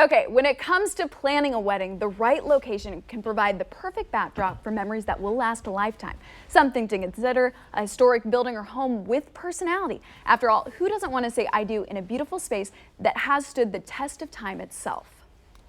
Okay, when it comes to planning a wedding, the right location can provide the perfect backdrop for memories that will last a lifetime. Something to consider: a historic building or home with personality. After all, who doesn't want to say I do in a beautiful space that has stood the test of time itself?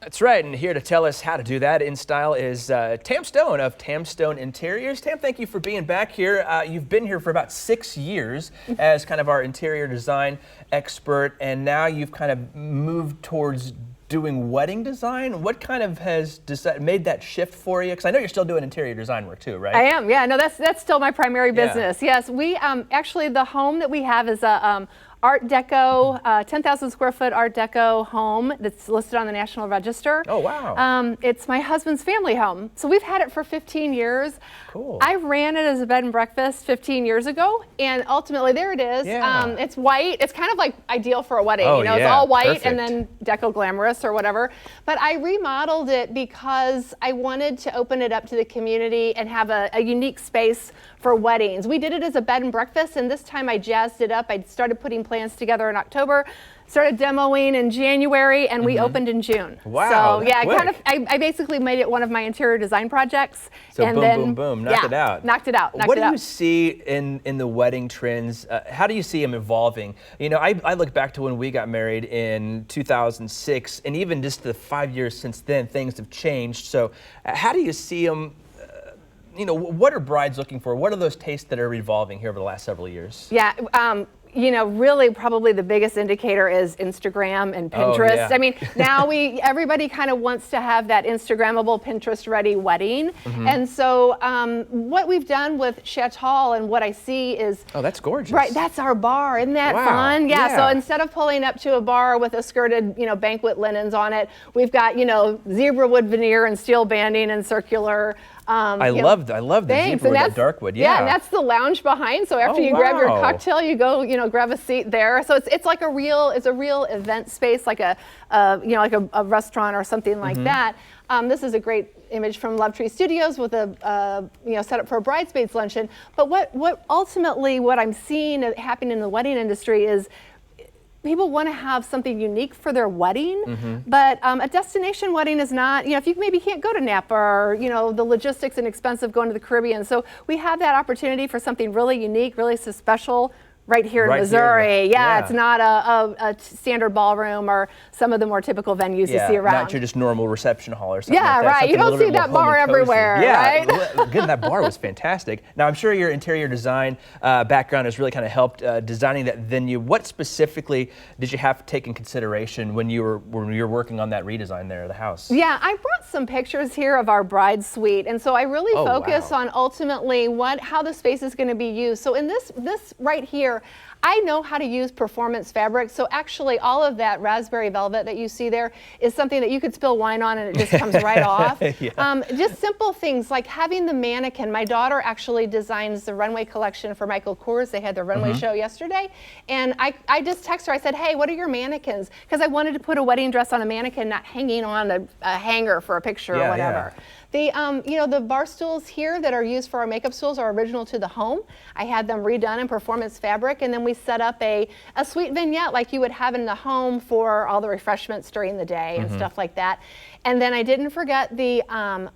That's right, and here to tell us how to do that in style is Tam Stone of Tam Stone Interiors. Tam, thank you for being back here. You've been here for about 6 years as kind of our interior design expert, and now you've kind of moved towards doing wedding design. What kind of has made that shift for you? Because I know you're still doing interior design work too, right? I am, yeah. No, that's still my primary business. Yeah. Yes, we actually, the home that we have is a Art Deco, 10,000 square foot Art Deco home that's listed on the National Register. Oh, wow. It's my husband's family home. So we've had it for 15 years. Cool. I ran it as a bed and breakfast 15 years ago, and ultimately there it is. Yeah. It's white. It's kind of like ideal for a wedding. Oh, you know, yeah. It's all white. Perfect. And then Deco Glamorous or whatever. But I remodeled it because I wanted to open it up to the community and have a unique space for weddings. We did it as a bed and breakfast, and this time I jazzed it up. I started putting plans together in October, started demoing in January, and we opened in June. Wow, so yeah, quick. I basically made it one of my interior design projects. So and boom, then, boom, boom, knocked it out. Knocked it out. What do you see in the wedding trends? How do you see them evolving? You know, I look back to when we got married in 2006, and even just the 5 years since then, things have changed. So how do you see them? You know, what are brides looking for? What are those tastes that are evolving here over the last several years? Yeah, you know, really probably the biggest indicator is Instagram and Pinterest. Oh, yeah. I mean, now everybody kind of wants to have that Instagrammable, Pinterest-ready wedding. And so what we've done with Chatol and what I see is... Oh, that's gorgeous. Right, that's our bar. Isn't that fun? Yeah, so instead of pulling up to a bar with a skirted, you know, banquet linens on it, we've got, you know, zebra wood veneer and steel banding and circular. I love the zebra wood, that dark wood. Yeah, and that's the lounge behind. So after you grab your cocktail, you go, you know, grab a seat there. So it's like a real event space, like a you know, like a restaurant or something like that. This is a great image from Love Tree Studios with a you know, set up for a bridesmaids luncheon. But what ultimately what I'm seeing happening in the wedding industry is people want to have something unique for their wedding, but a destination wedding is not, you know, if you maybe can't go to Napa, or, you know, the logistics and expensive going to the Caribbean. So we have that opportunity for something really unique, really so special right here in Missouri. Yeah, it's not a standard ballroom or some of the more typical venues you see around. Not your just normal reception hall or something like that. Right. You don't see that bar everywhere, right? Again, that bar was fantastic. Now, I'm sure your interior design background has really kind of helped designing that venue. What specifically did you have to take in consideration when you were working on that redesign there of the house? Yeah, I brought some pictures here of our bride suite, and so I really focus on ultimately how the space is going to be used. So in this right here, I know how to use performance fabric. So actually all of that raspberry velvet that you see there is something that you could spill wine on and it just comes right off. Just simple things like having the mannequin. My daughter actually designs the runway collection for Michael Kors. They had their runway show yesterday. And I just texted her, I said, hey, what are your mannequins? Because I wanted to put a wedding dress on a mannequin, not hanging on a hanger for a picture or whatever. The, you know, the bar stools here that are used for our makeup stools are original to the home. I had them redone in performance fabric, and then we set up a suite vignette like you would have in the home for all the refreshments during the day and stuff like that. And then I didn't forget the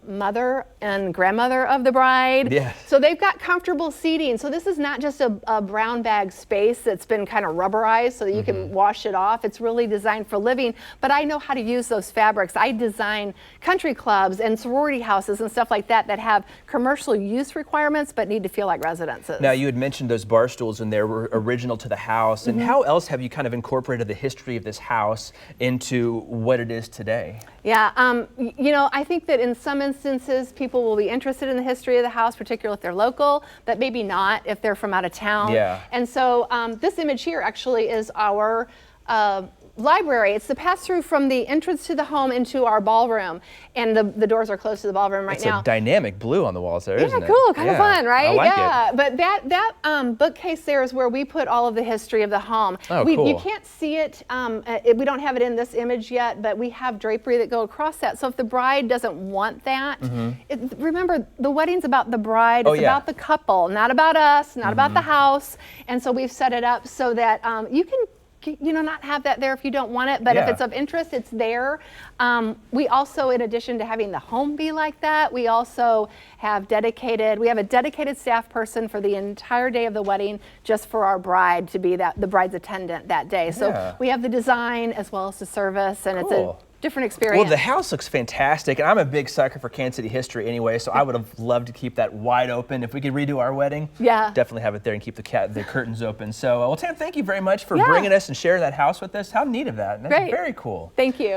mother and grandmother of the bride. So they've got comfortable seating. So this is not just a brown bag space that's been kind of rubberized so that you can wash it off. It's really designed for living, but I know how to use those fabrics. I design country clubs and sorority houses and stuff like that have commercial use requirements but need to feel like residences. Now, you had mentioned those bar stools and they were original to the house. And how else have you kind of incorporated the history of this house into what it is today? Yeah, you know, I think that in some instances people will be interested in the history of the house, particularly if they're local, but maybe not if they're from out of town. And so this image here actually is our library. It's the pass-through from the entrance to the home into our ballroom, and the doors are closed to the ballroom right now. It's a dynamic blue on the walls there, isn't it? Cool, kind of fun, right? I like it. But that bookcase there is where we put all of the history of the home. Cool. You can't see it. We don't have it in this image yet, but we have drapery that go across that. So if the bride doesn't want that, remember the wedding's about the bride. It's about the couple, not about us, not about the house. And so we've set it up so that you can not have that there if you don't want it, but if it's of interest, it's there. We also, in addition to having the home be like that, we also have we have a dedicated staff person for the entire day of the wedding just for our bride to be the bride's attendant that day. So we have the design as well as the service, and it's a different experience. Well, the house looks fantastic, and I'm a big sucker for Kansas City history anyway, so I would have loved to keep that wide open. If we could redo our wedding, definitely have it there and keep the curtains open. So, well, Tam, thank you very much for bringing us and sharing that house with us. How neat of that. That's very cool. Thank you.